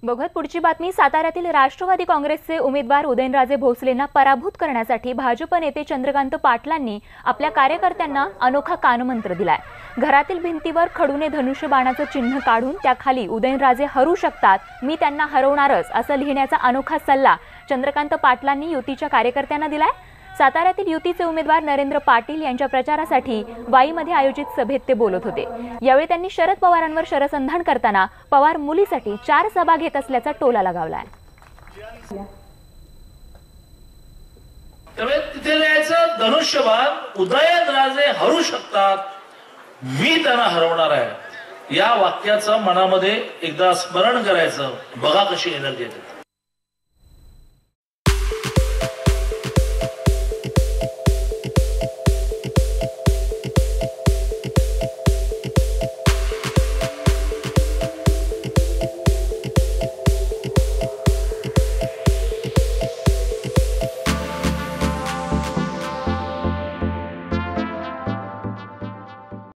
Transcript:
बघत पुढची बातमी। साताऱ्यातील राष्ट्रवादी काँग्रेसचे उमेदवार उदयनराजे भोसलेंना पराभूत करण्यासाठी भाजप नेते चंद्रकांत पाटलांनी आपल्या कार्यकर्त्यांना अनोखा कानमंत्र दिलाय। घरातील भिंतीवर खडूने धनुष्यबाणाचं चिन्ह काढून त्याखाली उदयनराजे हरू शकतात, मी त्यांना हरवणारच असं लिहिण्याचा अनोखा सल्ला चंद्रकांत पाटलांनी युतीच्या कार्यकर्त्यांना दिलाय। साताऱ्यातील युतीचे उमेदवार नरेंद्र पाटील यांच्या प्रचारासाठी वाईमध्ये आयोजित सभेत ते बोलत होते। यावेळी त्यांनी शरद पवारांवर शरसंधान करताना पवार मुलीसाठी 4 सभा घेत असल्याचा टोला लगावलाय। त्यामुळे तिथे लिहायचं धनुष्यबाण उदयनराजे हरू शकतात, मी त्यांना हरवणार आहे। या वाक्याचं मनामध्ये एकदा स्मरण करायचं, बघा कशी एनर्जी येते।